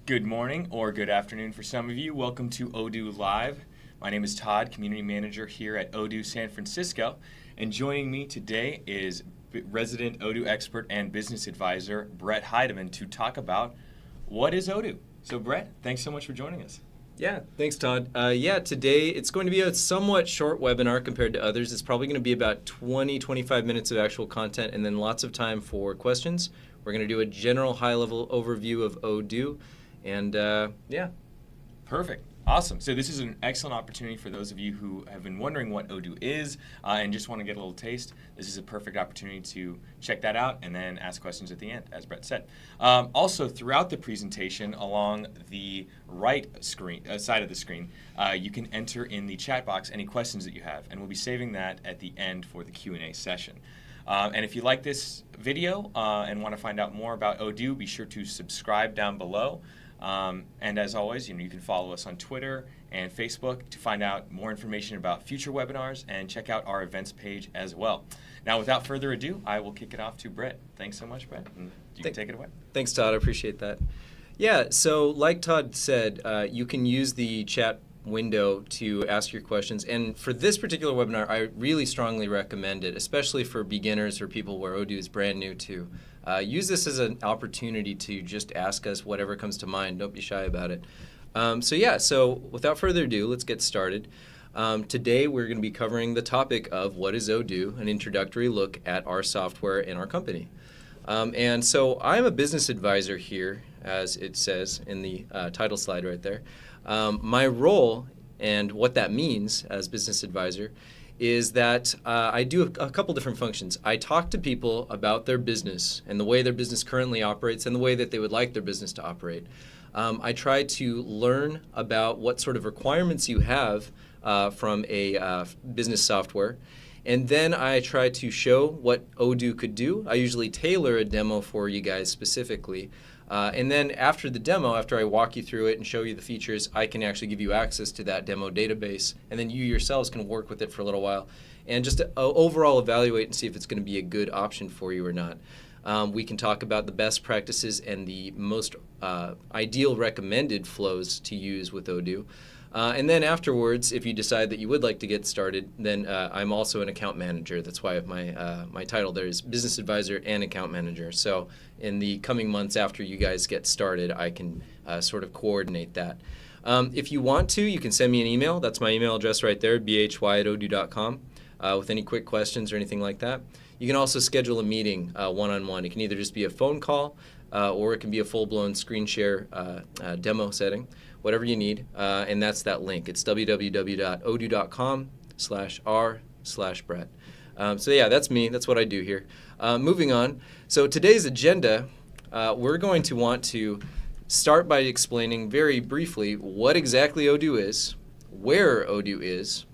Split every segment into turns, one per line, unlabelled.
Good morning or good afternoon for some of you. Welcome to Odoo Live. My name is Todd, Community Manager here at Odoo San Francisco. And joining me today is resident Odoo expert and business advisor Brett Heidemann to talk about what is Odoo. So Brett, thanks so much for joining us.
Yeah, thanks Todd. Today it's going to be a somewhat short webinar compared to others. It's probably going to be about 20-25 minutes of actual content and then lots of time for questions. We're going to do a general high-level overview of Odoo. And
Perfect. Awesome. So this is an excellent opportunity for those of you who have been wondering what Odoo is and just want to get a little taste. This is a perfect opportunity to check that out and then ask questions at the end, as Brett said. Also, throughout the presentation, along the right side of the screen, you can enter in the chat box any questions that you have, and we'll be saving that at the end for the Q&A session. And if you like this video and want to find out more about Odoo, be sure to subscribe down below. And as always, you can follow us on Twitter and Facebook to find out more information about future webinars and check out our events page as well. Now, without further ado, I will kick it off to Brett. Thanks so much, Brett. And you can take it away.
Thanks, Todd. I appreciate that. Yeah, so like Todd said, you can use the chat window to ask your questions. And for this particular webinar, I really strongly recommend it, especially for beginners or people where Odoo is brand new to. Use this as an opportunity to just ask us whatever comes to mind. Don't be shy about it. So without further ado, let's get started. Today we're going to be covering the topic of what is Odoo, an introductory look at our software and our company. And so I'm a business advisor here, as it says in the title slide right there. My role and what that means as business advisor is that I do a couple different functions. I talk to people about their business and the way their business currently operates and the way that they would like their business to operate. I try to learn about what sort of requirements you have from a business software, and then I try to show what Odoo could do. I usually tailor a demo for you guys specifically. And then after the demo, after I walk you through it and show you the features, I can actually give you access to that demo database, and then you yourselves can work with it for a little while and just overall evaluate and see if it's going to be a good option for you or not. We can talk about the best practices and the most ideal recommended flows to use with Odoo. And then afterwards, if you decide that you would like to get started, then I'm also an account manager. That's why my title there is business advisor and account manager. So in the coming months after you guys get started, I can sort of coordinate that. If you want to, you can send me an email. That's my email address right there, bhy@odoo.com, with any quick questions or anything like that. You can also schedule a meeting one-on-one. It can either just be a phone call or it can be a full-blown screen share demo setting. Whatever you need, and that's that link. It's www.odoo.com/r/Brett. That's me. That's what I do here. Moving on. So today's agenda, we're going to want to start by explaining very briefly what exactly Odoo is, where Odoo is,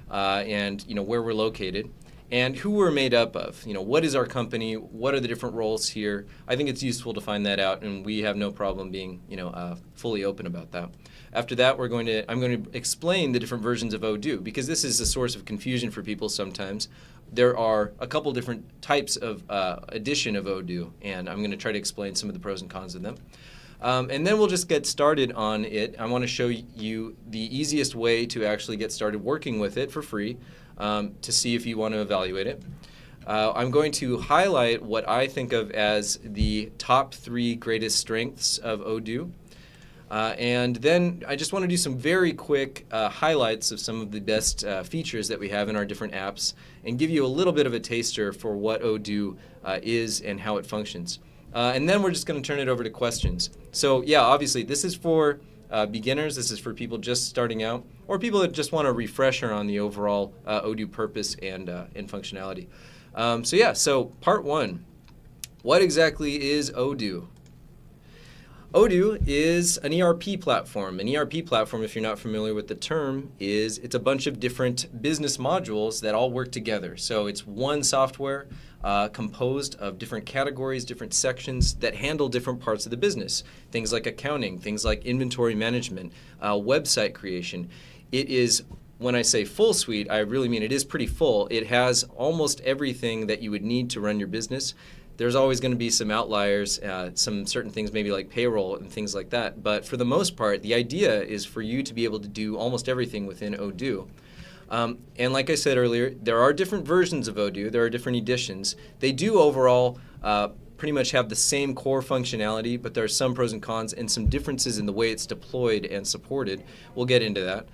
and where we're located, and who we're made up of. What is our company? What are the different roles here? I think it's useful to find that out, and we have no problem being, fully open about that. After that, I'm going to explain the different versions of Odoo, because this is a source of confusion for people sometimes. There are a couple different types of edition of Odoo, and I'm going to try to explain some of the pros and cons of them. And then we'll just get started on it. I want to show you the easiest way to actually get started working with it for free, to see if you want to evaluate it. I'm going to highlight what I think of as the top 3 greatest strengths of Odoo. And then I just want to do some very quick highlights of some of the best features that we have in our different apps and give you a little bit of a taster for what Odoo is and how it functions. And then we're just going to turn it over to questions. So obviously this is for beginners. This is for people just starting out or people that just want a refresher on the overall Odoo purpose and functionality. So part 1, what exactly is Odoo? Odoo is an ERP platform. An ERP platform, if you're not familiar with the term, it's a bunch of different business modules that all work together. So it's one software composed of different categories, different sections that handle different parts of the business. Things like accounting, things like inventory management, website creation. It is, when I say full suite, I really mean it is pretty full. It has almost everything that you would need to run your business. There's always going to be some outliers, some certain things maybe like payroll and things like that. But for the most part, the idea is for you to be able to do almost everything within Odoo. And like I said earlier, there are different versions of Odoo. There are different editions. They do overall pretty much have the same core functionality, but there are some pros and cons and some differences in the way it's deployed and supported. We'll get into that.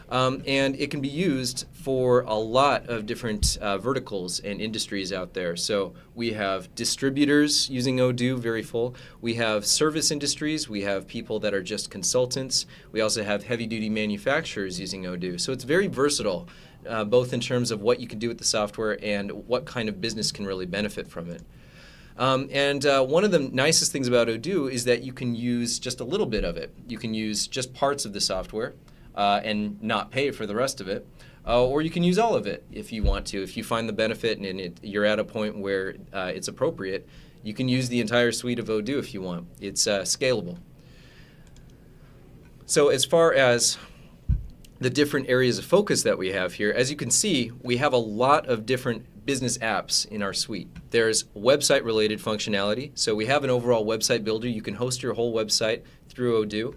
And it can be used for a lot of different verticals and industries out there. So we have distributors using Odoo, very full. We have service industries. We have people that are just consultants. We also have heavy-duty manufacturers using Odoo. So it's very versatile, both in terms of what you can do with the software and what kind of business can really benefit from it. And one of the nicest things about Odoo is that you can use just a little bit of it. You can use just parts of the software. And not pay for the rest of it. Or you can use all of it if you want to. If you find the benefit and you're at a point where it's appropriate, you can use the entire suite of Odoo if you want. It's scalable. So as far as the different areas of focus that we have here, as you can see, we have a lot of different business apps in our suite. There's website-related functionality. So we have an overall website builder. You can host your whole website through Odoo.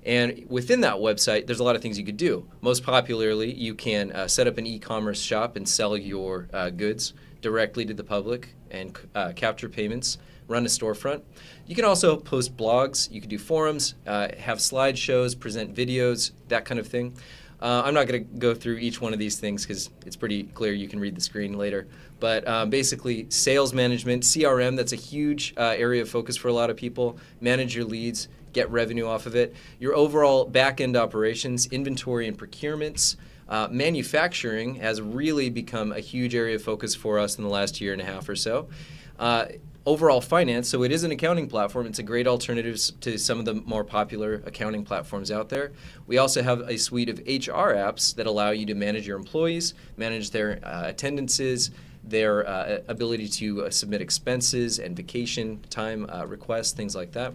And within that website, there's a lot of things you could do. Most popularly, you can set up an e-commerce shop and sell your goods directly to the public and capture payments, run a storefront. You can also post blogs. You can do forums, have slideshows, present videos, that kind of thing. I'm not going to go through each one of these things because it's pretty clear. You can read the screen later. But basically, sales management, CRM, that's a huge area of focus for a lot of people. Manage your leads, get revenue off of it. Your overall back-end operations, inventory and procurements. Manufacturing has really become a huge area of focus for us in the last year and a half or so. Overall finance, so it is an accounting platform. It's a great alternative to some of the more popular accounting platforms out there. We also have a suite of HR apps that allow you to manage your employees, manage their attendances, their ability to submit expenses and vacation time requests, things like that.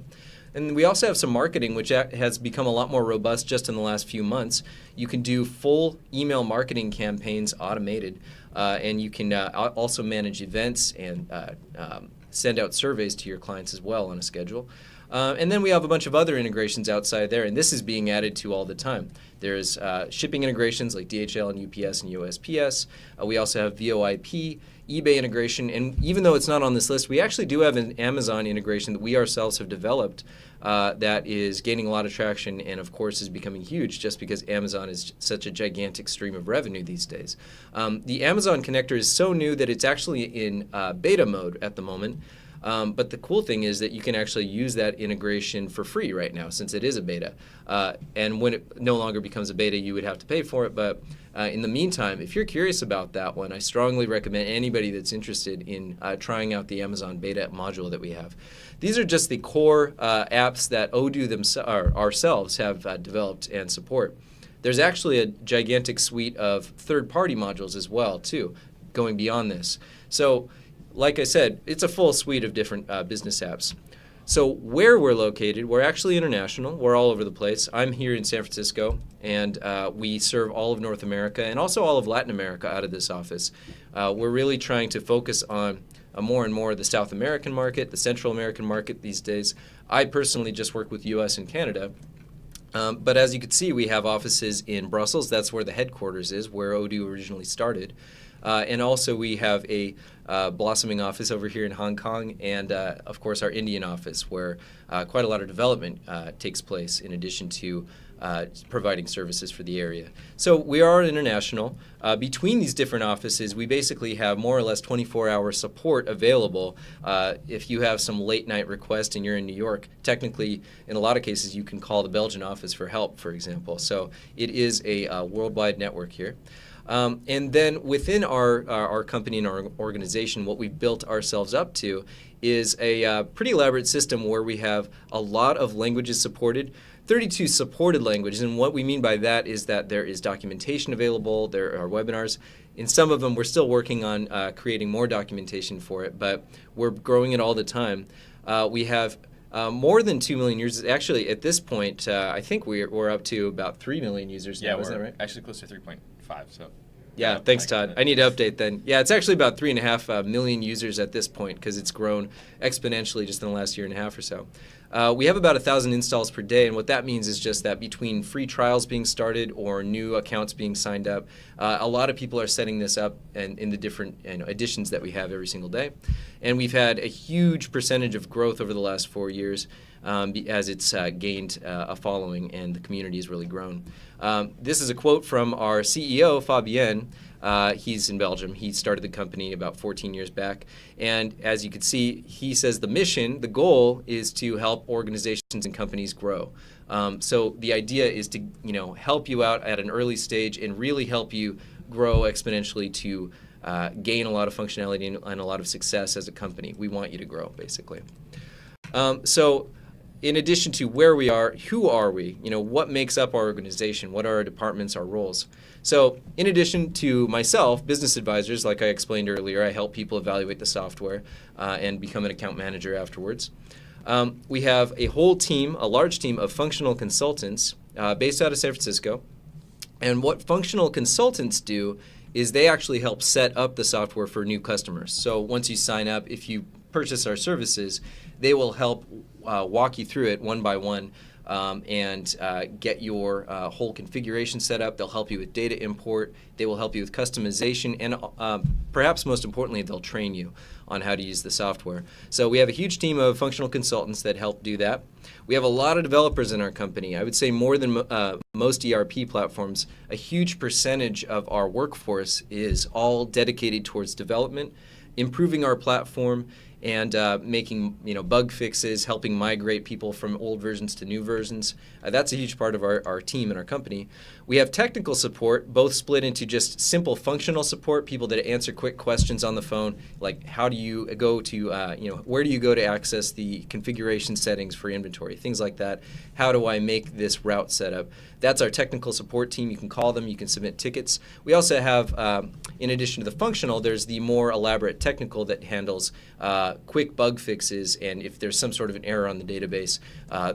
And we also have some marketing, which has become a lot more robust just in the last few months. You can do full email marketing campaigns automated, and you can also manage events and send out surveys to your clients as well on a schedule. And then we have a bunch of other integrations outside there, and this is being added to all the time. There's shipping integrations like DHL and UPS and USPS. We also have VoIP, eBay integration, and even though it's not on this list, we actually do have an Amazon integration that we ourselves have developed that is gaining a lot of traction and, of course, is becoming huge just because Amazon is such a gigantic stream of revenue these days. The Amazon connector is so new that it's actually in beta mode at the moment. But the cool thing is that you can actually use that integration for free right now since it is a beta. And when it no longer becomes a beta, you would have to pay for it. But in the meantime, if you're curious about that one, I strongly recommend anybody that's interested in trying out the Amazon beta module that we have. These are just the core apps that Odoo ourselves have developed and support. There's actually a gigantic suite of third-party modules as well, too, going beyond this. So, like I said, it's a full suite of different business apps. So where we're located, we're actually international. We're all over the place. I'm here in San Francisco, and we serve all of North America and also all of Latin America out of this office. We're really trying to focus on more and more the South American market, the Central American market these days. I personally just work with U.S. and Canada. But as you can see, we have offices in Brussels. That's where the headquarters is, where Odoo originally started. And also we have a blossoming office over here in Hong Kong and, of course, our Indian office where quite a lot of development takes place in addition to providing services for the area. So we are international. Between these different offices, we basically have more or less 24-hour support available. If you have some late-night request and you're in New York, technically, in a lot of cases, you can call the Belgian office for help, for example. So it is a worldwide network here. And then within our company and our organization, what we've built ourselves up to is a pretty elaborate system where we have a lot of languages supported, 32 supported languages. And what we mean by that is that there is documentation available, there are webinars. In some of them, we're still working on creating more documentation for it, but we're growing it all the time. We have more than 2 million users. Actually, at this point, I think we're up to about 3 million users now. Is that right?
Actually close to 3.5. So
Yeah, thanks, Todd. I need to update then. Yeah, it's actually about 3.5 million users at this point because it's grown exponentially just in the last year and a half or so. We have about 1,000 installs per day, and what that means is just that between free trials being started or new accounts being signed up, a lot of people are setting this up in the different editions that we have every single day. And we've had a huge percentage of growth over the last 4 years as it's gained a following and the community has really grown. This is a quote from our CEO, Fabien. He's in Belgium. He started the company about 14 years back. And as you can see, he says the mission, the goal is to help organizations and companies grow. So the idea is to help you out at an early stage and really help you grow exponentially to gain a lot of functionality and a lot of success as a company. We want you to grow, basically. So in addition to where we are, who are we? What makes up our organization? What are our departments, our roles? So in addition to myself, business advisors, like I explained earlier, I help people evaluate the software and become an account manager afterwards. We have a whole team, a large team of functional consultants based out of San Francisco. And what functional consultants do is they actually help set up the software for new customers. So once you sign up, if you purchase our services, they will help walk you through it one by one and get your whole configuration set up. They'll help you with data import. They will help you with customization. And perhaps most importantly, they'll train you on how to use the software. So we have a huge team of functional consultants that help do that. We have a lot of developers in our company. I would say more than most ERP platforms. A huge percentage of our workforce is all dedicated towards development, improving our platform, and making bug fixes, helping migrate people from old versions to new versions. That's a huge part of our team and our company. We have technical support, both split into just simple functional support, people that answer quick questions on the phone, like how do you go to, where do you go to access the configuration settings for inventory, things like that. How do I make this route setup? That's our technical support team. You can call them, you can submit tickets. We also have, in addition to the functional, there's the more elaborate technical that handles quick bug fixes, and if there's some sort of an error on the database,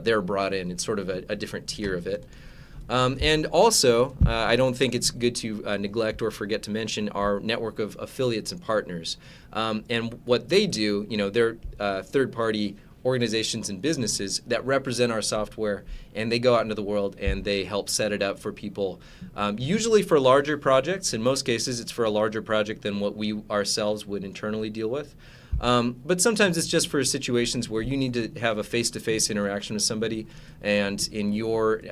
they're brought in. It's sort of a different tier of it. And also, I don't think it's good to neglect or forget to mention our network of affiliates and partners. And what they do, they're third-party organizations and businesses that represent our software, and they go out into the world and they help set it up for people, usually for larger projects. In most cases, it's for a larger project than what we ourselves would internally deal with. But sometimes it's just for situations where you need to have a face-to-face interaction with somebody, and in your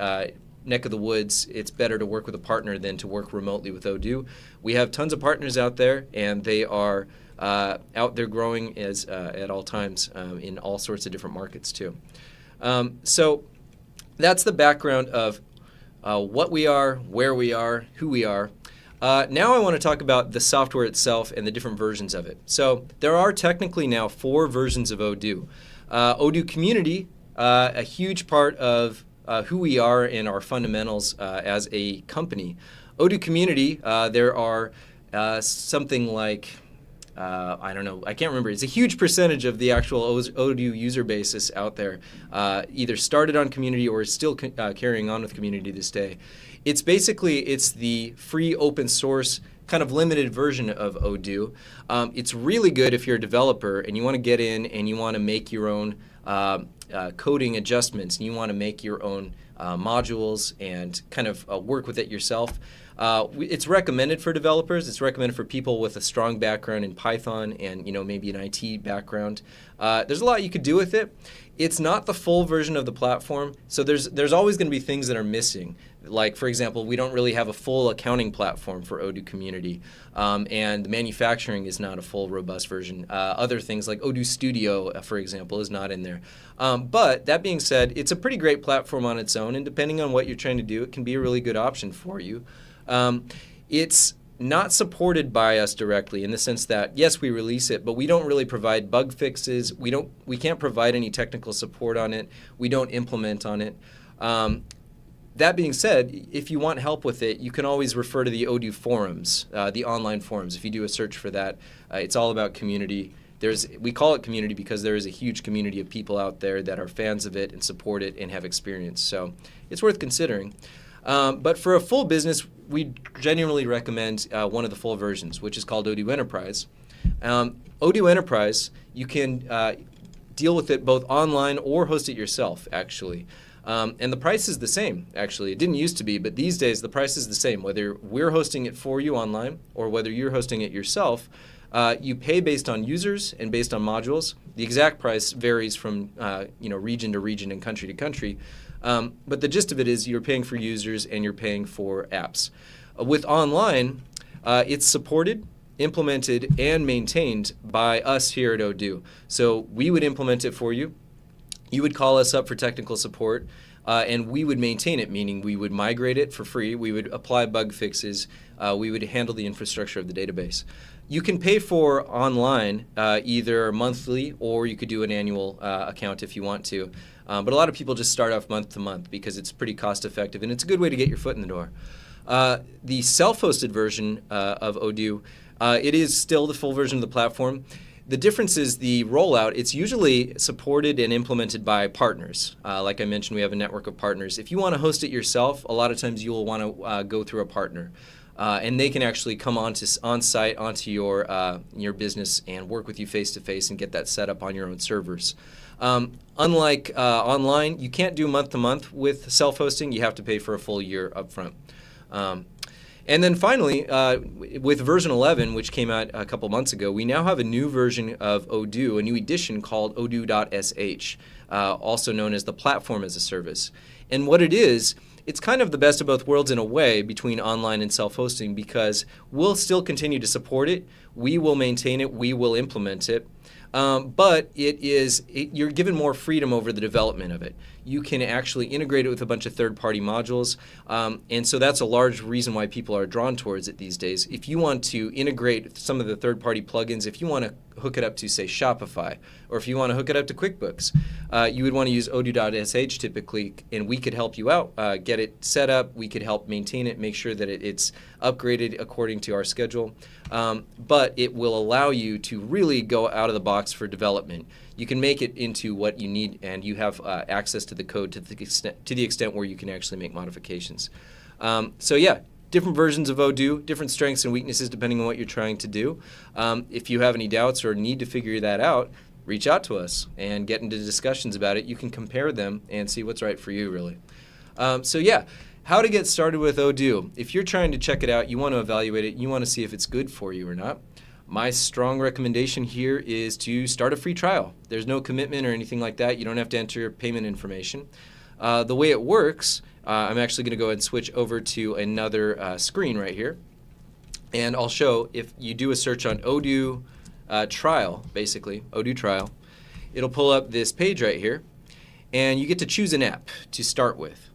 neck of the woods, it's better to work with a partner than to work remotely with Odoo. We have tons of partners out there, and they are out there growing at all times in all sorts of different markets too. So that's the background of what we are, where we are, who we are. Now I want to talk about the software itself and the different versions of it. So there are technically now 4 versions of Odoo. Odoo Community, a huge part of who we are and our fundamentals as a company. Odoo Community, there are something like, I don't know, I can't remember. It's a huge percentage of the actual Odoo user basis out there, either started on Community or is still carrying on with Community to this day. It's the free open source kind of limited version of Odoo. It's really good if you're a developer and you want to get in and you want to make your own coding adjustments, and you want to make your own modules and kind of work with it yourself. It's recommended for developers. It's recommended for people with a strong background in Python and maybe an IT background. There's a lot you could do with it. It's not the full version of the platform, so there's always going to be things that are missing. Like, for example, we don't really have a full accounting platform for Odoo Community, and manufacturing is not a full, robust version. Other things like Odoo Studio, for example, is not in there. But that being said, it's a pretty great platform on its own, and depending on what you're trying to do, it can be a really good option for you. It's not supported by us directly in the sense that, yes, we release it, but we don't really provide bug fixes. We can't provide any technical support on it. We don't implement on it. That being said, if you want help with it, you can always refer to the Odoo forums, the online forums. If you do a search for that, it's all about community. We call it community because there is a huge community of people out there that are fans of it and support it and have experience. So it's worth considering. But for a full business, we genuinely recommend one of the full versions, which is called Odoo Enterprise. Odoo Enterprise, you can deal with it both online or host it yourself, actually. And the price is the same, actually. It didn't used to be, but these days the price is the same. Whether we're hosting it for you online or whether you're hosting it yourself, you pay based on users and based on modules. The exact price varies from region to region and country to country. But the gist of it is you're paying for users and you're paying for apps. With online, it's supported, implemented, and maintained by us here at Odoo. So we would implement it for you. You would call us up for technical support, and we would maintain it, meaning we would migrate it for free. We would apply bug fixes. We would handle the infrastructure of the database. You can pay for online either monthly or you could do an annual account if you want to. But a lot of people just start off month to month because it's pretty cost effective and it's a good way to get your foot in the door. The self-hosted version of Odoo, it is still the full version of the platform. The difference is the rollout. It's usually supported and implemented by partners. Like I mentioned, we have a network of partners. If you want to host it yourself, a lot of times you'll want to go through a partner. And they can actually come on site onto your business and work with you face-to-face and get that set up on your own servers. Unlike online, you can't do month-to-month with self-hosting. You have to pay for a full year upfront. And then finally, with version 11, which came out a couple months ago, we now have a new version of Odoo, a new edition called Odoo.sh, also known as the Platform as a Service. And what it is, it's kind of the best of both worlds in a way between online and self-hosting because we'll still continue to support it, we will maintain it, we will implement it, but you're given more freedom over the development of it. You can actually integrate it with a bunch of third-party modules, and so that's a large reason why people are drawn towards it these days. If you want to integrate some of the third-party plugins, if you want to hook it up to, say, Shopify, or if you want to hook it up to QuickBooks, you would want to use Odoo.sh typically, and we could help you out, get it set up, we could help maintain it, make sure that it's upgraded according to our schedule, but it will allow you to really go out of the box for development. You can make it into what you need, and you have access to the code to the extent where you can actually make modifications. So yeah, different versions of Odoo, different strengths and weaknesses depending on what you're trying to do. If you have any doubts or need to figure that out, reach out to us and get into discussions about it. You can compare them and see what's right for you, really. So yeah, how to get started with Odoo. If you're trying to check it out, you want to evaluate it, you want to see if it's good for you or not, my strong recommendation here is to start a free trial. There's no commitment or anything like that. You don't have to enter your payment information. The way it works, I'm actually going to go ahead and switch over to another screen right here. And I'll show if you do a search on Odoo trial, basically, Odoo trial, it'll pull up this page right here. And you get to choose an app to start with.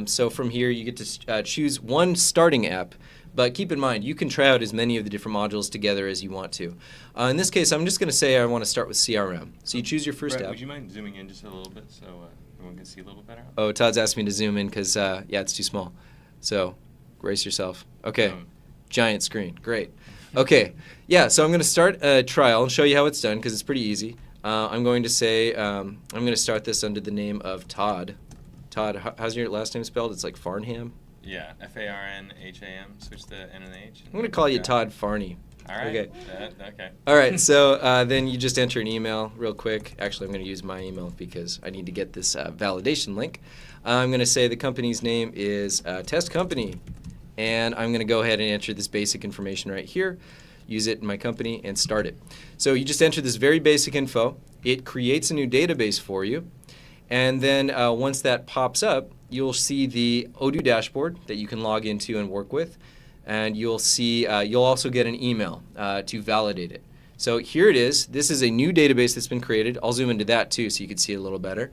So from here, you get to choose one starting app. But keep in mind, you can try out as many of the different modules together as you want to. In this case, I'm just going to say I want to start with CRM. So you choose your first app.
Would you mind zooming in just a little bit so everyone can see a little better?
Oh, Todd's asked me to zoom in because, yeah, it's too small. So brace yourself. Okay, giant screen. Great. Okay, yeah, so I'm going to start a trial and show you how it's done because it's pretty easy. I'm going to say, I'm going to start this under the name of Todd. Todd, how's your last name spelled? It's like Farnham?
Yeah, Farnham, switch the N and the H.
I'm going to call you Todd Farney.
All right.
Okay.
Okay.
All right, so then you just enter an email real quick. Actually, I'm going to use my email because I need to get this validation link. I'm going to say the company's name is Test Company, and I'm going to go ahead and enter this basic information right here, use it in my company, and start it. So you just enter this very basic info. It creates a new database for you, and then once that pops up, you'll see the Odoo dashboard that you can log into and work with, and you'll see you'll also get an email to validate it. So here it is. This is a new database that's been created. I'll zoom into that too so you can see it a little better.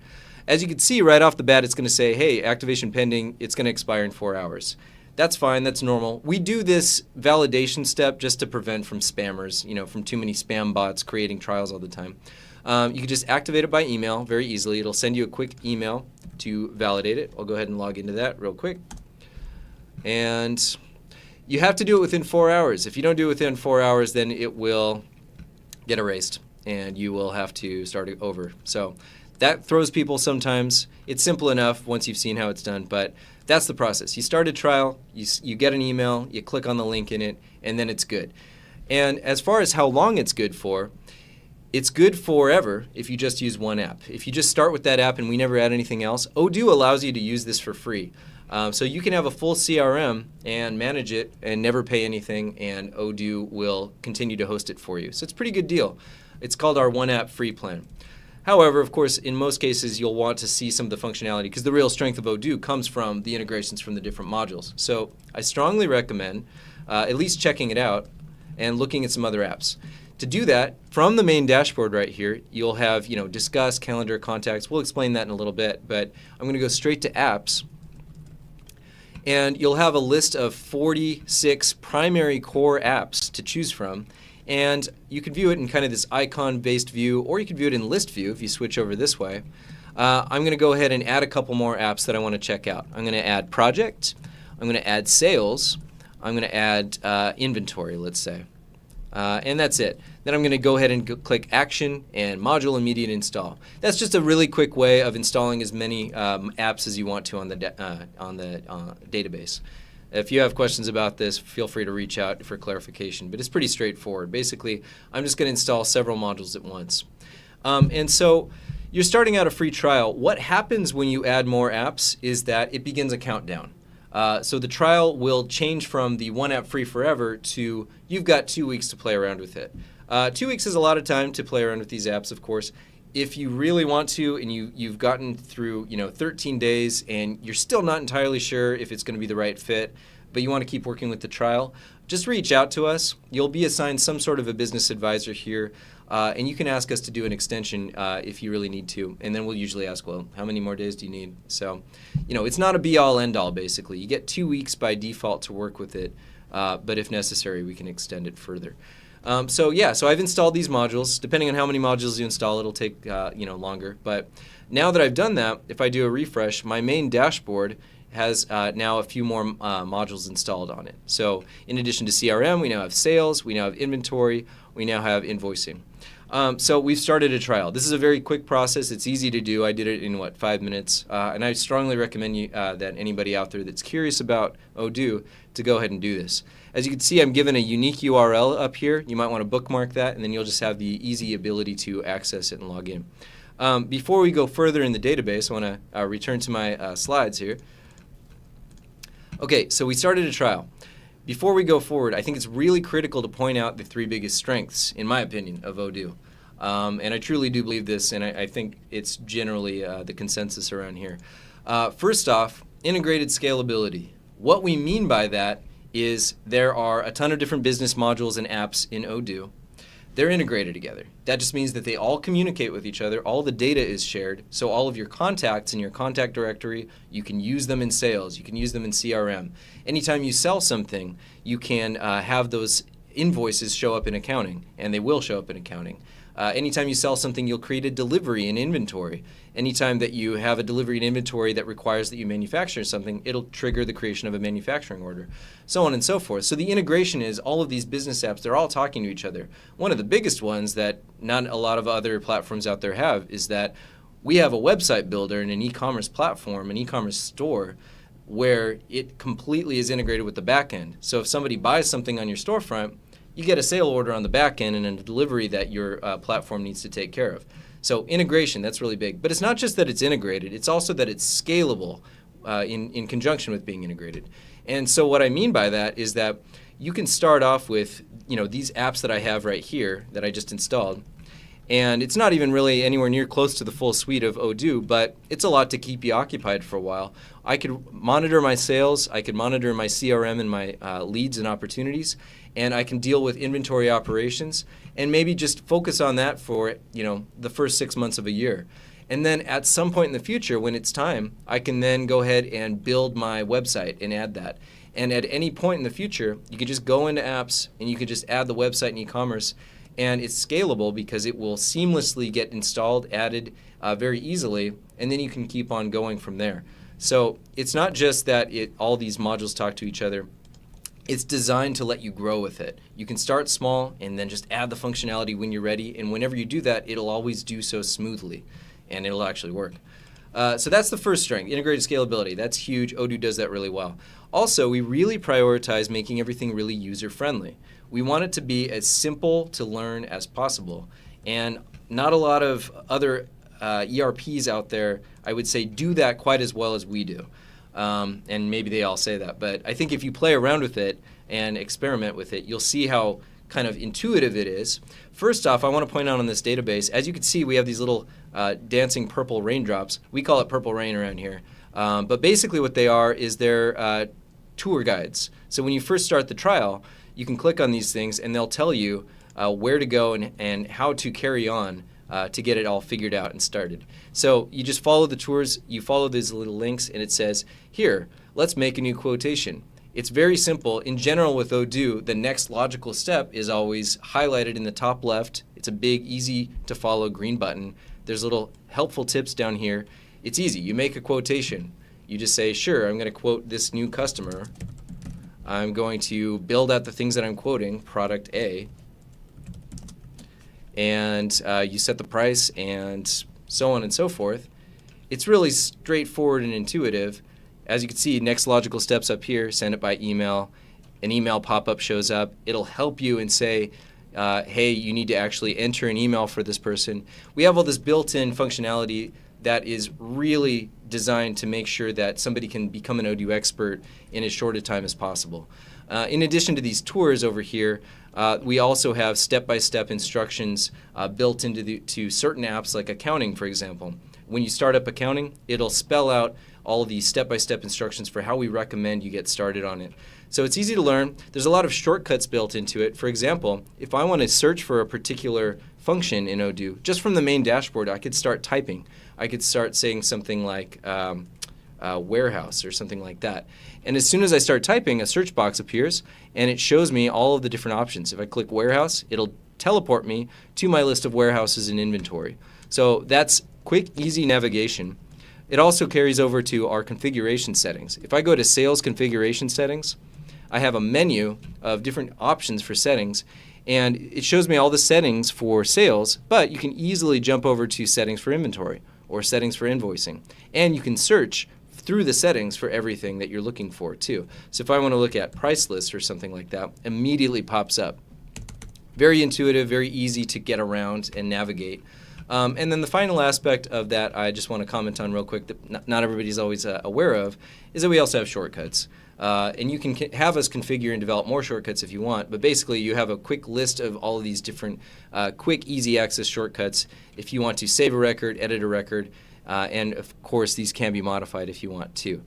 As you can see right off the bat, it's going to say, hey, activation pending. It's going to expire in 4 hours. That's fine. That's normal. We do this validation step just to prevent from spammers, from too many spam bots creating trials all the time. You can just activate it by email very easily. It'll send you a quick email to validate it. I'll go ahead and log into that real quick. And you have to do it within 4 hours. If you don't do it within 4 hours, then it will get erased and you will have to start it over. So That throws people sometimes. It's simple enough once you've seen how it's done, but that's the process. You start a trial, you get an email, you click on the link in it, and then it's good. And as far as how long it's good forever if you just use one app. If you just start with that app and we never add anything else, Odoo allows you to use this for free. So you can have a full CRM and manage it and never pay anything, and Odoo will continue to host it for you. So it's a pretty good deal. It's called our one app free plan. However, of course, in most cases, you'll want to see some of the functionality because the real strength of Odoo comes from the integrations from the different modules. So I strongly recommend at least checking it out and looking at some other apps. To do that, from the main dashboard right here, you'll have, discuss, calendar, contacts. We'll explain that in a little bit, but I'm going to go straight to apps. And you'll have a list of 46 primary core apps to choose from. And you can view it in kind of this icon-based view, or you can view it in list view if you switch over this way. I'm going to go ahead and add a couple more apps that I want to check out. I'm going to add project. I'm going to add sales. I'm going to add inventory, let's say. And that's it. Then I'm going to go ahead and click Action and Module Immediate Install. That's just a really quick way of installing as many apps as you want to on the database. If you have questions about this, feel free to reach out for clarification, but it's pretty straightforward. Basically, I'm just going to install several modules at once. And so you're starting out a free trial. What happens when you add more apps is that it begins a countdown. So the trial will change from the one app free forever to you've got 2 weeks to play around with it. 2 weeks is a lot of time to play around with these apps, of course. If you really want to and you've gotten through 13 days and you're still not entirely sure if it's going to be the right fit, but you want to keep working with the trial, just reach out to us. You'll be assigned some sort of a business advisor here, and you can ask us to do an extension if you really need to. And then we'll usually ask, well, how many more days do you need? So, it's not a be-all, end-all, basically. You get 2 weeks by default to work with it, but if necessary, we can extend it further. So I've installed these modules. Depending on how many modules you install, it'll take longer. But now that I've done that, if I do a refresh, my main dashboard has now a few more modules installed on it. So in addition to CRM, we now have sales, we now have inventory, we now have invoicing. So we've started a trial. This is a very quick process. It's easy to do. I did it in 5 minutes. And I strongly recommend that anybody out there that's curious about Odoo to go ahead and do this. As you can see, I'm given a unique URL up here. You might want to bookmark that, and then you'll just have the easy ability to access it and log in. Before we go further in the database, I want to return to my slides here. Okay, so we started a trial. Before we go forward, I think it's really critical to point out the 3 biggest strengths, in my opinion, of Odoo. And I truly do believe this, and I think it's generally the consensus around here. First off, integrated scalability. What we mean by that is there are a ton of different business modules and apps in Odoo. They're integrated together. That just means that they all communicate with each other. All the data is shared. So all of your contacts in your contact directory, you can use them in sales. You can use them in CRM. Anytime you sell something, you can have those invoices show up in accounting, and they will show up in accounting. Anytime you sell something, you'll create a delivery in inventory. Anytime that you have a delivery in inventory that requires that you manufacture something, it'll trigger the creation of a manufacturing order, so on and so forth. So the integration is all of these business apps, they're all talking to each other. One of the biggest ones that not a lot of other platforms out there have is that we have a website builder and an e-commerce platform, an e-commerce store, where it completely is integrated with the back end. So if somebody buys something on your storefront, you get a sale order on the back end and a delivery that your platform needs to take care of. So integration, that's really big. But it's not just that it's integrated, it's also that it's scalable in conjunction with being integrated. And so what I mean by that is that you can start off with these apps that I have right here that I just installed. And it's not even really anywhere near close to the full suite of Odoo, but it's a lot to keep you occupied for a while. I could monitor my sales, I could monitor my CRM and my leads and opportunities, and I can deal with inventory operations and maybe just focus on that for the first 6 months of a year. And then at some point in the future, when it's time, I can then go ahead and build my website and add that. And at any point in the future, you can just go into apps and you can just add the website and e-commerce. And it's scalable because it will seamlessly get installed, added very easily, and then you can keep on going from there. So it's not just that all these modules talk to each other. It's designed to let you grow with it. You can start small and then just add the functionality when you're ready, and whenever you do that, it'll always do so smoothly. and it'll actually work. So that's the first strength, integrated scalability. That's huge. Odoo does that really well. Also, we really prioritize making everything really user-friendly. We want it to be as simple to learn as possible. And not a lot of other ERPs out there, I would say, do that quite as well as we do. And maybe they all say that. But I think if you play around with it and experiment with it, you'll see how kind of intuitive it is. First off, I want to point out on this database, as you can see, we have these little dancing purple raindrops. We call it purple rain around here. But basically what they are is they're tour guides. So when you first start the trial, you can click on these things and they'll tell you where to go and how to carry on to get it all figured out and started. So you just follow the tours, you follow these little links, and it says, here, let's make a new quotation. It's very simple. In general with Odoo, the next logical step is always highlighted in the top left. It's a big, easy to follow green button. There's little helpful tips down here. It's easy. You make a quotation. You just say, sure, I'm going to quote this new customer. I'm going to build out the things that I'm quoting, product A. And you set the price and so on and so forth. It's really straightforward and intuitive. As you can see, next logical steps up here, send it by email. An email pop-up shows up. It'll help you and say, hey, you need to actually enter an email for this person. We have all this built-in functionality that is really designed to make sure that somebody can become an Odoo expert in as short a time as possible. In addition to these tours over here, we also have step-by-step instructions built into certain apps like accounting, for example. When you start up accounting, it'll spell out all the step-by-step instructions for how we recommend you get started on it. So it's easy to learn. There's a lot of shortcuts built into it. For example, if I want to search for a particular function in Odoo, just from the main dashboard, I could start typing. I could start saying something like warehouse or something like that. And as soon as I start typing, a search box appears and it shows me all of the different options. If I click warehouse, it'll teleport me to my list of warehouses in inventory. So that's quick, easy navigation. It also carries over to our configuration settings. If I go to sales configuration settings, I have a menu of different options for settings, and it shows me all the settings for sales, but you can easily jump over to settings for inventory or settings for invoicing. And you can search through the settings for everything that you're looking for too. So if I want to look at price lists or something like that, immediately pops up. Very intuitive, very easy to get around and navigate. And then the final aspect of that I just want to comment on real quick that not everybody's always aware of is that we also have shortcuts. And you can have us configure and develop more shortcuts if you want, but basically you have a quick list of all of these different quick, easy access shortcuts if you want to save a record, edit a record, and of course these can be modified if you want to.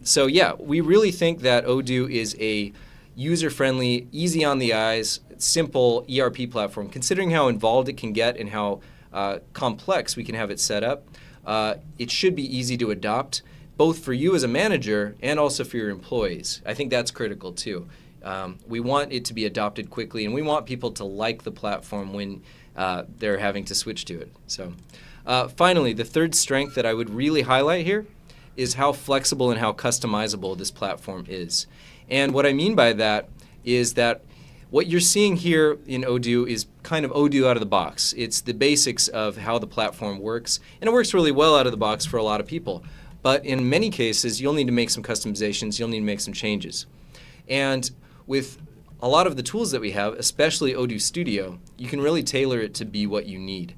So yeah, we really think that Odoo is a user-friendly, easy on the eyes, simple ERP platform. Considering how involved it can get and how complex we can have it set up, it should be easy to adopt, both for you as a manager and also for your employees. I think that's critical too. We want it to be adopted quickly, and we want people to like the platform when they're having to switch to it. So, finally, the third strength that I would really highlight here is how flexible and how customizable this platform is. And what I mean by that is that what you're seeing here in Odoo is kind of Odoo out of the box. It's the basics of how the platform works, and it works really well out of the box for a lot of people. But in many cases, you'll need to make some customizations, you'll need to make some changes. And with a lot of the tools that we have, especially Odoo Studio, you can really tailor it to be what you need.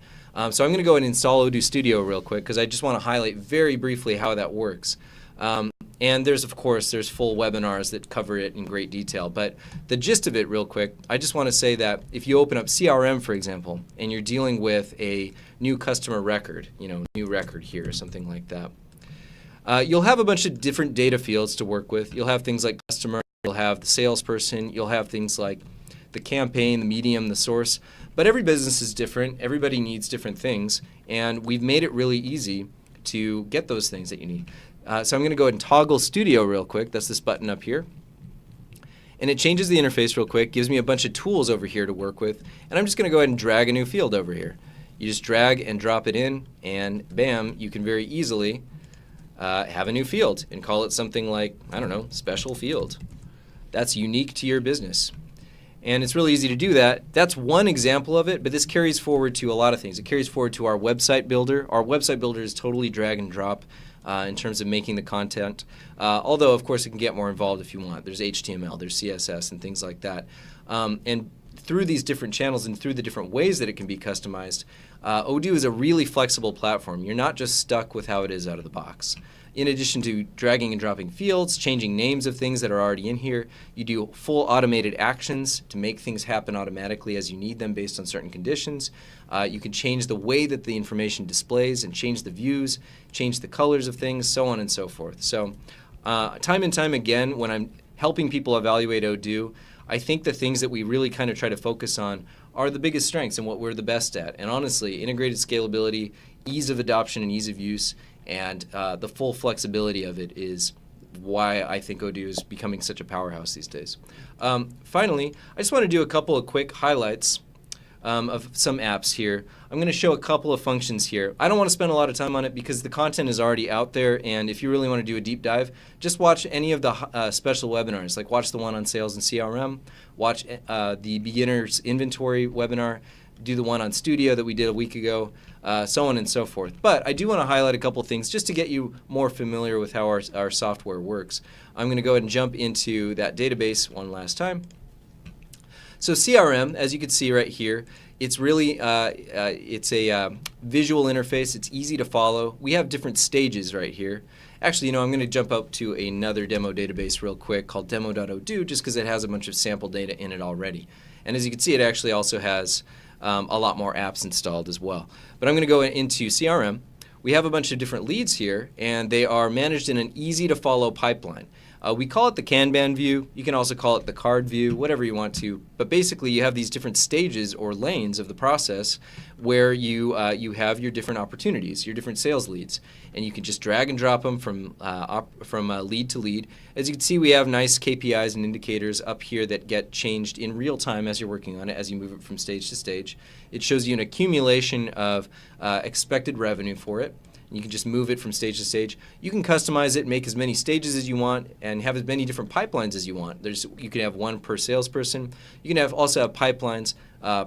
So I'm going to go ahead and install Odoo Studio real quick because I just want to highlight very briefly how that works. And there's full webinars that cover it in great detail. But the gist of it real quick, I just want to say that if you open up CRM, for example, and you're dealing with a new customer record, new record here or something like that, you'll have a bunch of different data fields to work with. You'll have things like customer, you'll have the salesperson, you'll have things like the campaign, the medium, the source. But every business is different. Everybody needs different things. And we've made it really easy to get those things that you need. So I'm going to go ahead and toggle Studio real quick. That's this button up here. And it changes the interface real quick, gives me a bunch of tools over here to work with. And I'm just going to go ahead and drag a new field over here. You just drag and drop it in, and bam, you can very easily have a new field and call it something like, I don't know, special field. That's unique to your business. And it's really easy to do that. That's one example of it, but this carries forward to a lot of things. It carries forward to our website builder. Our website builder is totally drag and drop in terms of making the content. Although, of course, it can get more involved if you want. There's HTML, there's CSS, and things like that. And through these different channels and through the different ways that it can be customized, Odoo is a really flexible platform. You're not just stuck with how it is out of the box. In addition to dragging and dropping fields, changing names of things that are already in here, you do full automated actions to make things happen automatically as you need them based on certain conditions. You can change the way that the information displays and change the views, change the colors of things, so on and so forth. So time and time again, when I'm helping people evaluate Odoo, I think the things that we really kind of try to focus on are the biggest strengths and what we're the best at. And honestly, integrated scalability, ease of adoption and ease of use, and the full flexibility of it is why I think Odoo is becoming such a powerhouse these days. Finally, I just want to do a couple of quick highlights of some apps here. I'm going to show a couple of functions here. I don't want to spend a lot of time on it because the content is already out there, and if you really want to do a deep dive, just watch any of the special webinars, like watch the one on sales and CRM, watch the beginner's inventory webinar, do the one on Studio that we did a week ago, so on and so forth. But I do want to highlight a couple things just to get you more familiar with how our software works. I'm going to go ahead and jump into that database one last time. So CRM, as you can see right here, it's really it's a visual interface. It's easy to follow. We have different stages right here. Actually, I'm going to jump up to another demo database real quick called demo.odoo just because it has a bunch of sample data in it already. And as you can see, it actually also has a lot more apps installed as well. But I'm going to go into CRM. We have a bunch of different leads here, and they are managed in an easy-to-follow pipeline. We call it the Kanban view. You can also call it the card view, whatever you want to. But basically, you have these different stages or lanes of the process where you have your different opportunities, your different sales leads, and you can just drag and drop them from lead to lead. As you can see, we have nice KPIs and indicators up here that get changed in real time as you're working on it, as you move it from stage to stage. It shows you an accumulation of expected revenue for it. You can just move it from stage to stage. You can customize it, make as many stages as you want, and have as many different pipelines as you want. You can have one per salesperson. You can also have pipelines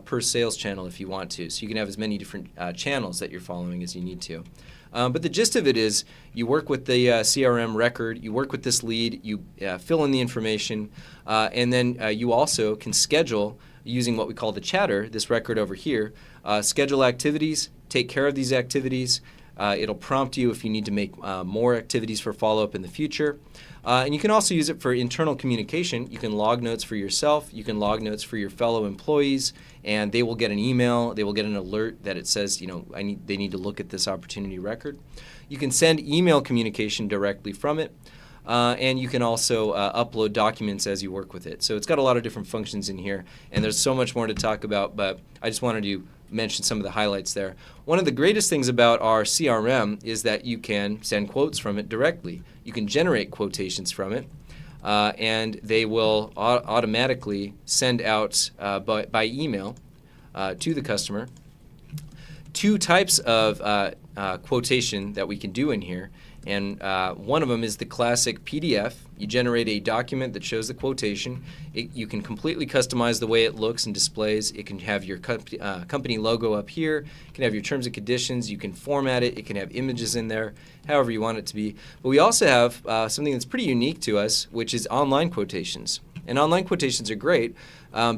per sales channel if you want to. So you can have as many different channels that you're following as you need to. But the gist of it is you work with the CRM record, you work with this lead, you fill in the information, and then you also can schedule using what we call the chatter, this record over here, schedule activities, take care of these activities. It'll prompt you if you need to make more activities for follow-up in the future. And you can also use it for internal communication. You can log notes for yourself. You can log notes for your fellow employees, and they will get an email. They will get an alert that it says, they need to look at this opportunity record. You can send email communication directly from it. And you can also upload documents as you work with it. So it's got a lot of different functions in here, and there's so much more to talk about, but I just wanted to mention some of the highlights there. One of the greatest things about our CRM is that you can send quotes from it directly. You can generate quotations from it, and they will automatically send out by email to the customer. Two types of quotation that we can do in here, and one of them is the classic PDF. You generate a document that shows the quotation. You can completely customize the way it looks and displays. It can have your company logo up here. It can have your terms and conditions. You can format it. It can have images in there, however you want it to be. But we also have something that's pretty unique to us, which is online quotations. And online quotations are great.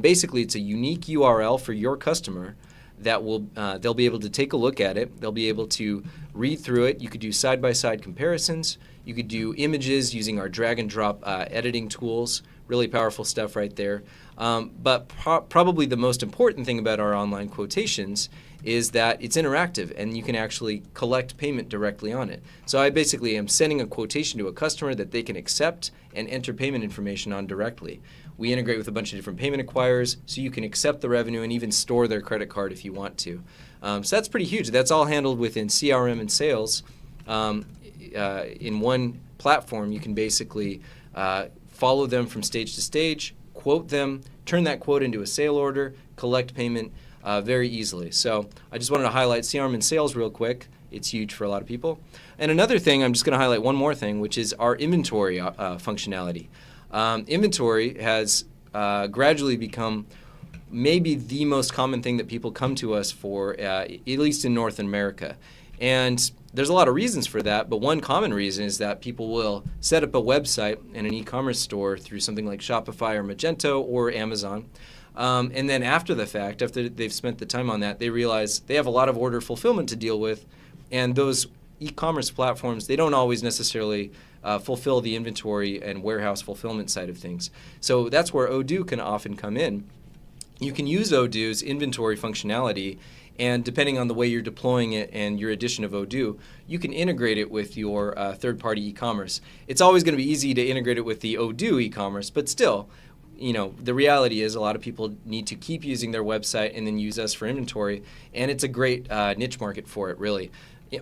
Basically, it's a unique URL for your customer that will they'll be able to take a look at it. They'll be able to read through it. You could do side-by-side comparisons. You could do images using our drag and drop editing tools. Really powerful stuff right there. But probably the most important thing about our online quotations is that it's interactive and you can actually collect payment directly on it. So I basically am sending a quotation to a customer that they can accept and enter payment information on directly. We integrate with a bunch of different payment acquirers so you can accept the revenue and even store their credit card if you want to. So that's pretty huge. That's all handled within CRM and sales. In one platform, you can basically follow them from stage to stage, quote them, turn that quote into a sale order, collect payment very easily. So I just wanted to highlight CRM and sales real quick. It's huge for a lot of people. And another thing, I'm just going to highlight one more thing, which is our inventory functionality. Inventory has gradually become maybe the most common thing that people come to us for, at least in North America. And there's a lot of reasons for that, but one common reason is that people will set up a website and an e-commerce store through something like Shopify or Magento or Amazon. And then after the fact, after they've spent the time on that, they realize they have a lot of order fulfillment to deal with, and those e-commerce platforms, they don't always necessarily fulfill the inventory and warehouse fulfillment side of things. So that's where Odoo can often come in. You can use Odoo's inventory functionality, and depending on the way you're deploying it and your addition of Odoo, you can integrate it with your third-party e-commerce. It's always going to be easy to integrate it with the Odoo e-commerce, but still, the reality is a lot of people need to keep using their website and then use us for inventory, and it's a great niche market for it, really.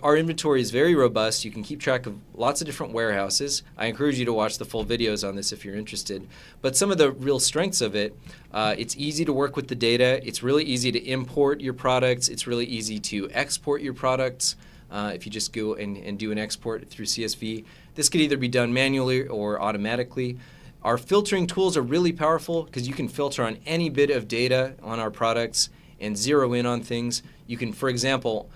Our inventory is very robust. You can keep track of lots of different warehouses. I encourage you to watch the full videos on this if you're interested. But some of the real strengths of it, it's easy to work with the data. It's really easy to import your products. It's really easy to export your products. If you just go and do an export through CSV. This could either be done manually or automatically. Our filtering tools are really powerful because you can filter on any bit of data on our products and zero in on things. You can, for example,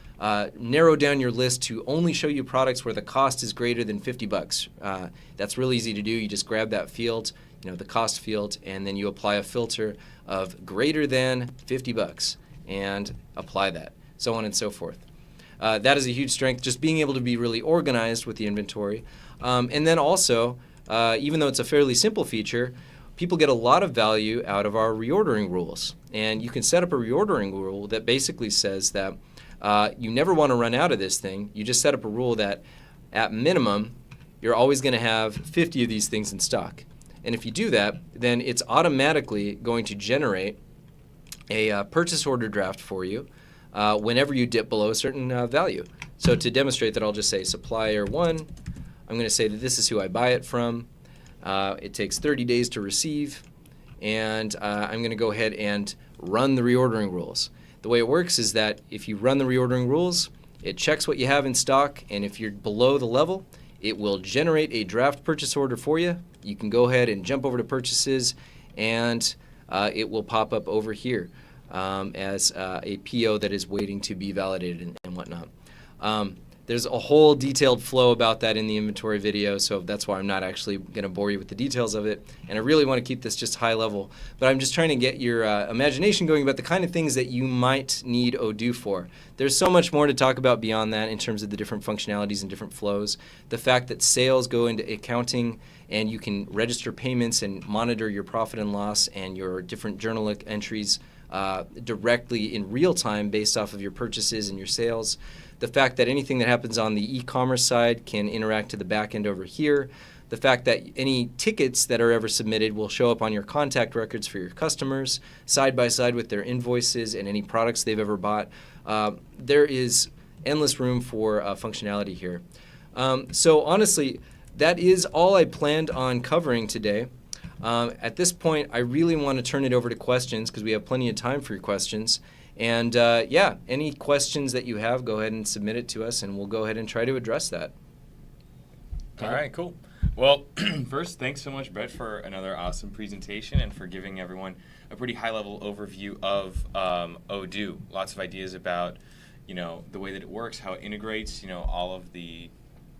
narrow down your list to only show you products where the cost is greater than $50. That's really easy to do. You just grab that field, the cost field, and then you apply a filter of greater than $50 and apply that, so on and so forth. That is a huge strength, just being able to be really organized with the inventory. And then also, even though it's a fairly simple feature, people get a lot of value out of our reordering rules. And you can set up a reordering rule that basically says that you never want to run out of this thing. You just set up a rule that at minimum, you're always going to have 50 of these things in stock. And if you do that, then it's automatically going to generate a purchase order draft for you whenever you dip below a certain value. So to demonstrate that, I'll just say supplier 1. I'm going to say that this is who I buy it from. It takes 30 days to receive. And I'm going to go ahead and run the reordering rules. The way it works is that if you run the reordering rules, it checks what you have in stock, and if you're below the level, it will generate a draft purchase order for you. You can go ahead and jump over to purchases, and it will pop up over here as a PO that is waiting to be validated and whatnot. There's a whole detailed flow about that in the inventory video, so that's why I'm not actually going to bore you with the details of it. And I really want to keep this just high level, but I'm just trying to get your imagination going about the kind of things that you might need Odoo for. There's so much more to talk about beyond that in terms of the different functionalities and different flows. The fact that sales go into accounting and you can register payments and monitor your profit and loss and your different journal entries directly in real time based off of your purchases and your sales. The fact that anything that happens on the e-commerce side can interact to the back end over here. The fact that any tickets that are ever submitted will show up on your contact records for your customers, side by side with their invoices and any products they've ever bought. There is endless room for functionality here. So honestly, that is all I planned on covering today. At this point, I really want to turn it over to questions because we have plenty of time for your questions. And yeah, any questions that you have, go ahead and submit it to us, and we'll go ahead and try to address that.
All right, cool. Well, first, thanks so much, Brett, for another awesome presentation and for giving everyone a pretty high-level overview of Odoo. Lots of ideas about, the way that it works, how it integrates, all of the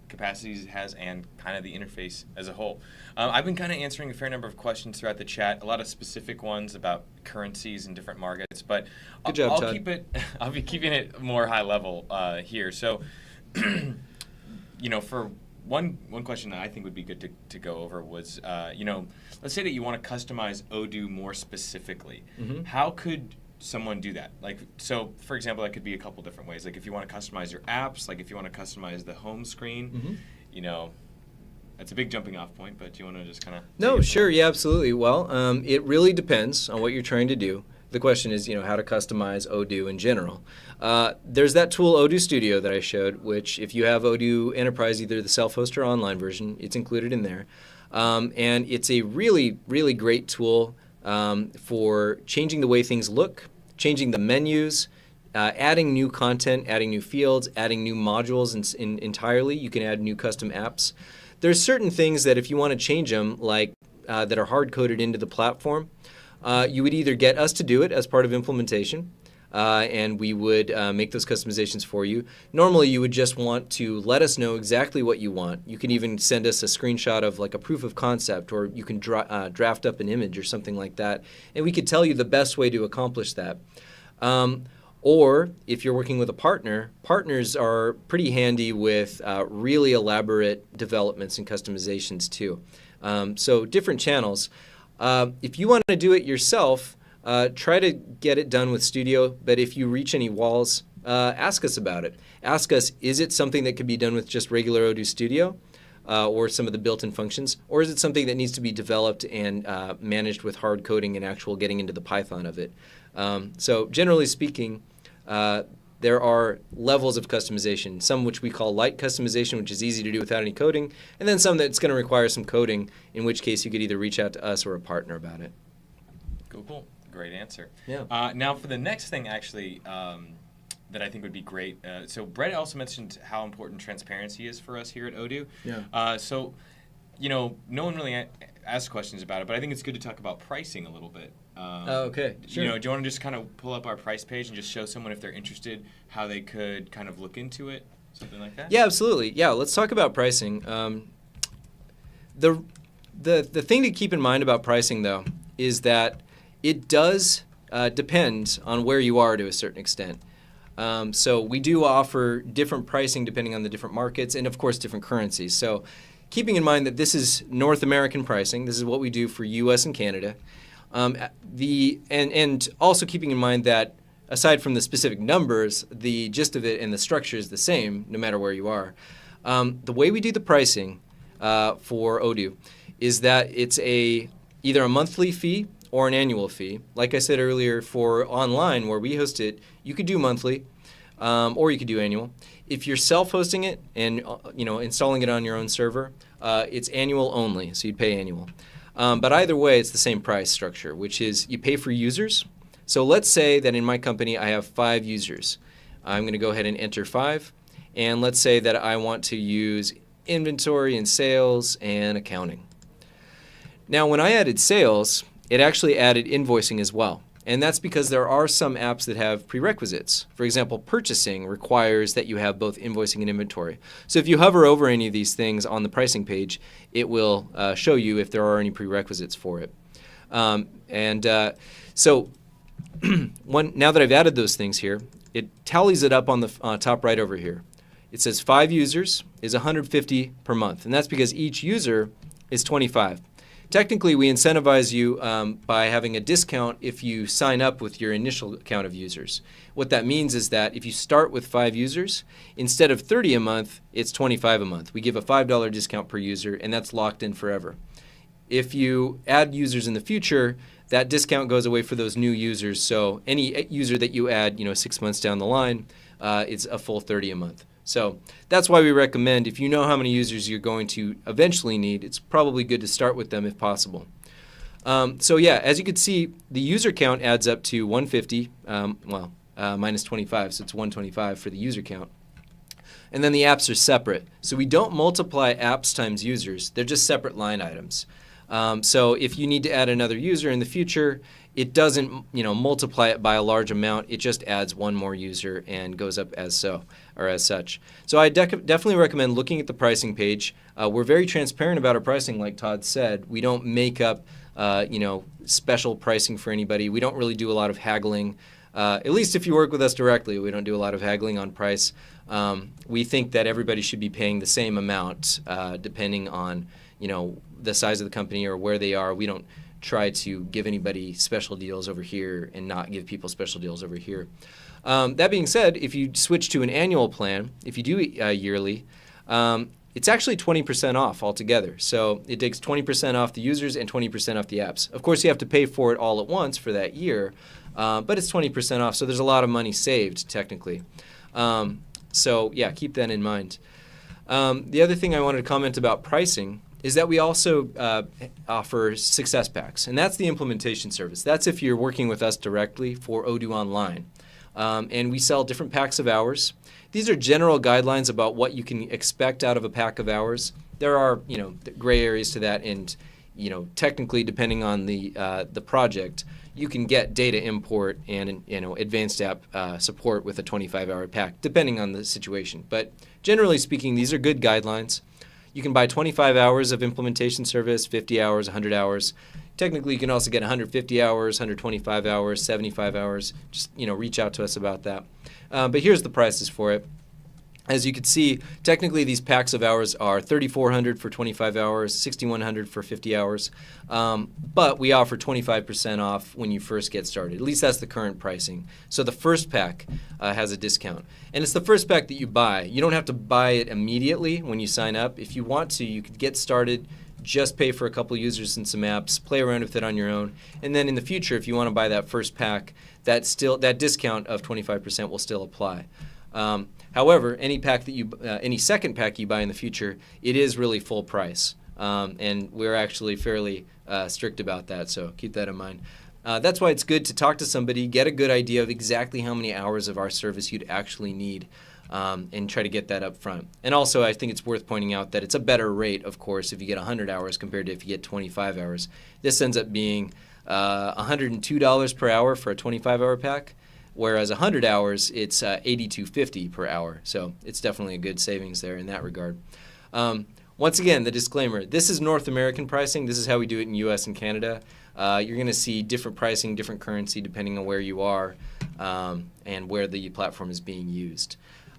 capacities it has, and kind of the interface as a whole. I've been kind of answering a fair number of questions throughout the chat, a lot of specific ones about currencies and different markets, but I'll be keeping it more high level here. So, for one question that I think would be good to go over was, let's say that you want to customize Odoo more specifically. Mm-hmm. How could someone do that? So for example, that could be a couple different ways. Like if you want to customize your apps, like if you want to customize the home screen, mm-hmm. That's a big jumping off point, but do you want to just kind of...
No, sure, yeah, absolutely. Well, it really depends on what you're trying to do. The question is, how to customize Odoo in general. There's that tool, Odoo Studio, that I showed, which if you have Odoo Enterprise, either the self-hosted or online version, it's included in there. And it's a really, really great tool for changing the way things look, changing the menus, adding new content, adding new fields, adding new modules entirely. You can add new custom apps. There's certain things that if you want to change them, like that are hard-coded into the platform, You would either get us to do it as part of implementation, and we would make those customizations for you. Normally, you would just want to let us know exactly what you want. You can even send us a screenshot of like a proof of concept, or you can draft up an image or something like that, and we could tell you the best way to accomplish that. Or if you're working with a partner, partners are pretty handy with really elaborate developments and customizations too. So different channels. If you want to do it yourself, try to get it done with Studio, but if you reach any walls, ask us about it. Ask us, is it something that could be done with just regular Odoo Studio or some of the built-in functions, or is it something that needs to be developed and managed with hard coding and actual getting into the Python of it? So generally speaking, there are levels of customization, some which we call light customization, which is easy to do without any coding, and then some that's going to require some coding, in which case you could either reach out to us or a partner about it.
Cool. Great answer.
Yeah.
Now for the next thing, actually, that I think would be great. So Brett also mentioned how important transparency is for us here at Odoo.
Yeah.
So, no one really asked questions about it, but I think it's good to talk about pricing a little bit.
Okay, sure.
Do you want to just kind of pull up our price page and just show someone, if they're interested, how they could kind of look into it, something like that?
Yeah, absolutely. Yeah, let's talk about pricing. The thing to keep in mind about pricing, though, is that it does depend on where you are to a certain extent. So we do offer different pricing depending on the different markets and, of course, different currencies. So keeping in mind that this is North American pricing, this is what we do for U.S. and Canada. And also keeping in mind that aside from the specific numbers, the gist of it and the structure is the same no matter where you are. The way we do the pricing for Odoo is that it's either a monthly fee or an annual fee. Like I said earlier, for online where we host it, you could do monthly or you could do annual. If you're self-hosting it and installing it on your own server, it's annual only, so you'd pay annual. But either way, it's the same price structure, which is you pay for users. So let's say that in my company I have 5 users. I'm going to go ahead and enter 5. And let's say that I want to use inventory and sales and accounting. Now, when I added sales, it actually added invoicing as well. And that's because there are some apps that have prerequisites. For example, purchasing requires that you have both invoicing and inventory. So if you hover over any of these things on the pricing page, it will show you if there are any prerequisites for it. So now that I've added those things here, it tallies it up on the top right over here. It says 5 users is $150 per month, and that's because each user is $25. Technically, we incentivize you by having a discount if you sign up with your initial count of users. What that means is that if you start with 5 users, instead of $30 a month, it's $25 a month. We give a $5 discount per user, and that's locked in forever. If you add users in the future, that discount goes away for those new users. So any user that you add, 6 months down the line, it's a full $30 a month. So that's why we recommend, if you know how many users you're going to eventually need, it's probably good to start with them if possible. So yeah, as you can see, the user count adds up to 150, minus 25, so it's 125 for the user count. And then the apps are separate. So we don't multiply apps times users, they're just separate line items. So if you need to add another user in the future, it doesn't multiply it by a large amount, it just adds one more user and goes up as such. So I definitely recommend looking at the pricing page. We're very transparent about our pricing, like Todd said. We don't make up special pricing for anybody. We don't really do a lot of haggling. At least if you work with us directly, we don't do a lot of haggling on price. We think that everybody should be paying the same amount depending on the size of the company or where they are. We don't try to give anybody special deals over here and not give people special deals over here. That being said, if you switch to an annual plan, if you do yearly, it's actually 20% off altogether. So it takes 20% off the users and 20% off the apps. Of course, you have to pay for it all at once for that year, but it's 20% off, so there's a lot of money saved technically. So yeah, keep that in mind. The other thing I wanted to comment about pricing is that we also offer success packs, and that's the implementation service. That's if you're working with us directly for Odoo Online. And we sell different packs of hours. These are general guidelines about what you can expect out of a pack of hours. There are, gray areas to that, and technically, depending on the project, you can get data import and advanced app support with a 25-hour pack, depending on the situation. But generally speaking, these are good guidelines. You can buy 25 hours of implementation service, 50 hours, 100 hours. Technically, you can also get 150 hours, 125 hours, 75 hours. Just reach out to us about that. But here's the prices for it. As you can see, technically these packs of hours are $3,400 for 25 hours, $6,100 for 50 hours, but we offer 25% off when you first get started. At least that's the current pricing. So the first pack has a discount. And it's the first pack that you buy. You don't have to buy it immediately when you sign up. If you want to, you could get started, just pay for a couple users and some apps, play around with it on your own, and then in the future, if you want to buy that first pack, that discount of 25% will still apply. However, any second pack you buy in the future, it is really full price, and we're actually fairly strict about that. So keep that in mind. That's why it's good to talk to somebody, get a good idea of exactly how many hours of our service you'd actually need, and try to get that up front. And also, I think it's worth pointing out that it's a better rate, of course, if you get 100 hours compared to if you get 25 hours. This ends up being $102 per hour for a 25-hour pack. Whereas 100 hours, it's $82.50 per hour. So it's definitely a good savings there in that regard. Once again, the disclaimer, this is North American pricing. This is how we do it in US and Canada. You're going to see different pricing, different currency depending on where you are and where the platform is being used.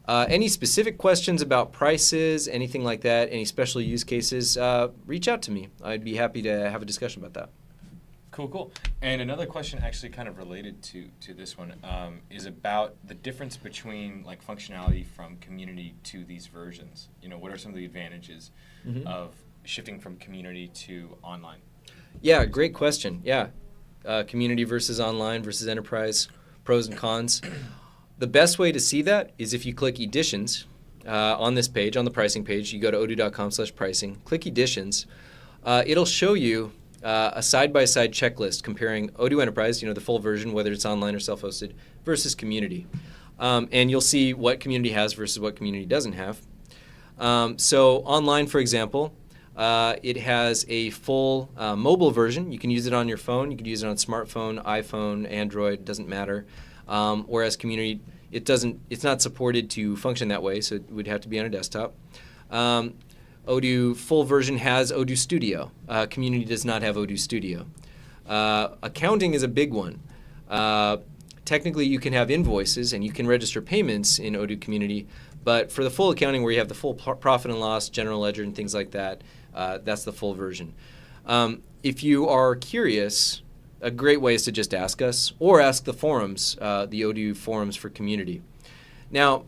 Any specific questions about prices, anything like that, any special use cases, reach out to me. I'd be happy to have a discussion about that.
Cool. And another question actually kind of related to this one is about the difference between functionality from community to these versions. What are some of the advantages of shifting from community to online?
Yeah, great question. Yeah. Community versus online versus enterprise, pros and cons. The best way to see that is if you click editions on this page, on the pricing page. You go to odoo.com/pricing, click editions. It'll show you a side-by-side checklist comparing Odoo Enterprise, the full version, whether it's online or self-hosted, versus community. And you'll see what community has versus what community doesn't have. So online, for example, it has a full mobile version. You can use it on your phone. You can use it on smartphone, iPhone, Android, doesn't matter. Whereas community, it's not supported to function that way, so it would have to be on a desktop. Odoo full version has Odoo Studio. Community does not have Odoo Studio. Accounting is a big one. Technically, you can have invoices and you can register payments in Odoo Community, but for the full accounting where you have the full profit and loss, general ledger, and things like that, that's the full version. If you are curious, a great way is to just ask us or ask the forums, the Odoo forums for community. Now,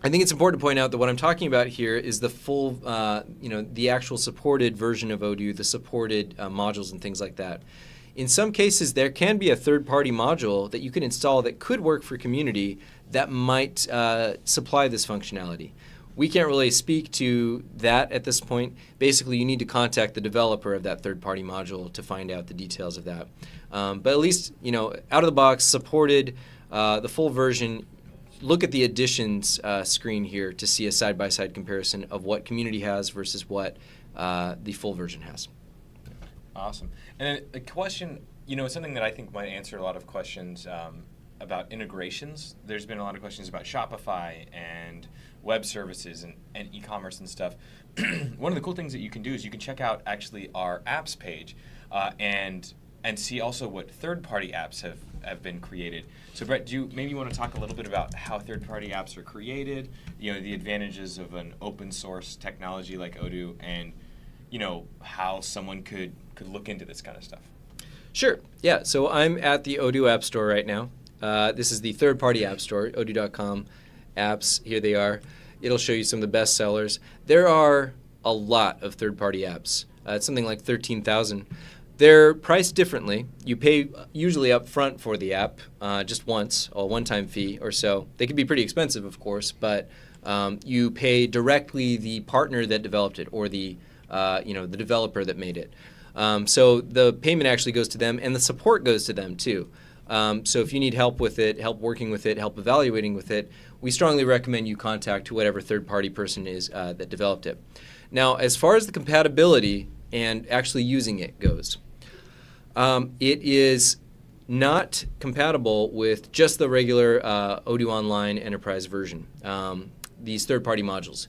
I think it's important to point out that what I'm talking about here is the full, the actual supported version of Odoo, the supported modules and things like that. In some cases, there can be a third-party module that you can install that could work for community that might supply this functionality. We can't really speak to that at this point. Basically, you need to contact the developer of that third-party module to find out the details of that. But at least, out of the box, supported, the full version. Look at the additions screen here to see a side-by-side comparison of what community has versus what the full version has.
Awesome. And a question, something that I think might answer a lot of questions about integrations. There's been a lot of questions about Shopify and web services and e-commerce and stuff. One of the cool things that you can do is you can check out actually our apps page and see also what third-party apps have been created. So Brett, do you maybe want to talk a little bit about how third-party apps are created, the advantages of an open source technology like Odoo, and how someone could look into this kind of stuff?
Sure. Yeah. So I'm at the Odoo App Store right now. This is the third-party app store, odoo.com apps. Here they are. It'll show you some of the best sellers. There are a lot of third-party apps. It's something like 13,000. They're priced differently. You pay usually up front for the app, just once, a one-time fee or so. They can be pretty expensive, of course, but you pay directly the partner that developed it or the developer that made it. So the payment actually goes to them, and the support goes to them too. So if you need help with it, help working with it, help evaluating with it, we strongly recommend you contact whatever third-party person is that developed it. Now, as far as the compatibility, and actually using it goes. It is not compatible with just the regular Odoo Online Enterprise version, these third-party modules.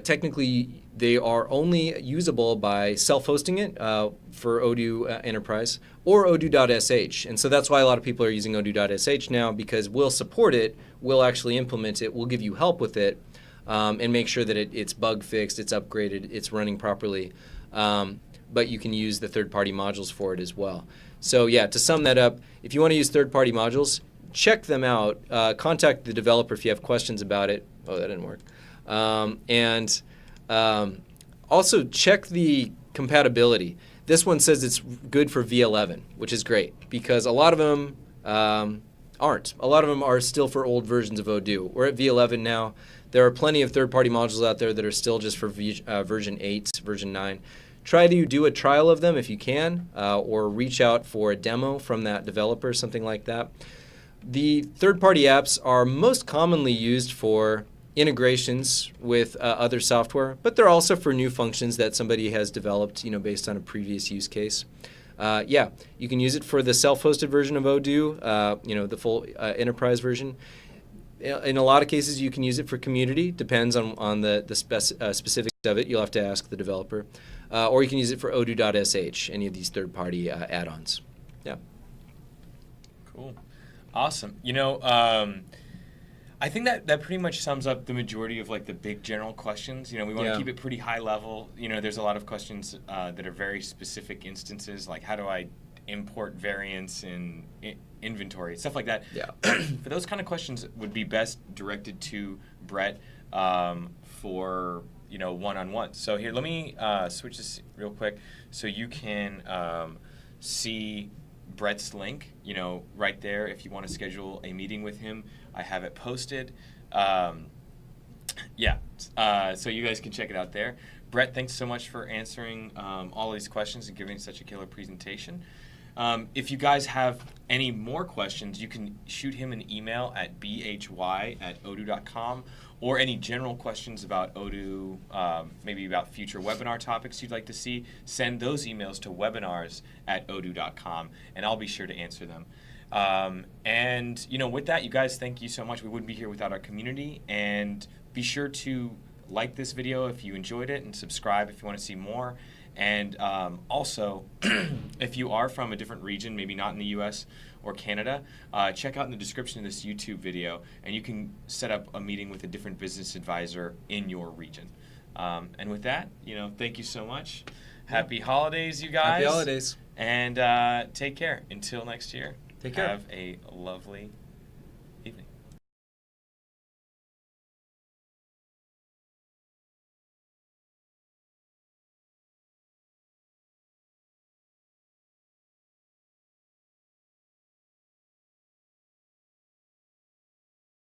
Technically, they are only usable by self-hosting it for Odoo Enterprise or Odoo.sh. And so that's why a lot of people are using Odoo.sh now, because we'll support it, we'll actually implement it, we'll give you help with it, and make sure that it's bug fixed, it's upgraded, it's running properly. But you can use the third-party modules for it as well. So yeah, to sum that up, if you want to use third-party modules, check them out. Contact the developer if you have questions about it. Oh, that didn't work. Also check the compatibility. This one says it's good for V11, which is great because a lot of them aren't. A lot of them are still for old versions of Odoo. We're at V11 now. There are plenty of third-party modules out there that are still just for version 8, version 9. Try to do a trial of them if you can, or reach out for a demo from that developer, something like that. The third-party apps are most commonly used for integrations with other software, but they're also for new functions that somebody has developed, based on a previous use case. Yeah, you can use it for the self-hosted version of Odoo, the full enterprise version. In a lot of cases, you can use it for community. Depends on the specifics of it. You'll have to ask the developer. Or you can use it for Odoo.sh, any of these third-party add-ons. Yeah.
Cool. Awesome. I think that pretty much sums up the majority of the big general questions. We want to keep it pretty high level. There's a lot of questions that are very specific instances, like how do I import variants in inventory, stuff like that.
Yeah.
For those kind of questions would be best directed to Brett for one-on-one. So here, let me switch this real quick so you can see Brett's link, right there. If you want to schedule a meeting with him, I have it posted. So you guys can check it out there. Brett, thanks so much for answering all these questions and giving such a killer presentation. If you guys have any more questions, you can shoot him an email at bhy@odoo.com, or any general questions about Odoo, maybe about future webinar topics you'd like to see, send those emails to webinars@odoo.com, and I'll be sure to answer them. And with that, you guys, thank you so much. We wouldn't be here without our community, and be sure to like this video if you enjoyed it, and subscribe if you want to see more. And also, if you are from a different region, maybe not in the US or Canada, check out in the description of this YouTube video, and you can set up a meeting with a different business advisor in your region. And with that, thank you so much. Happy holidays, you guys.
Happy holidays.
And take care. Until next year.
Take care.
Have a lovely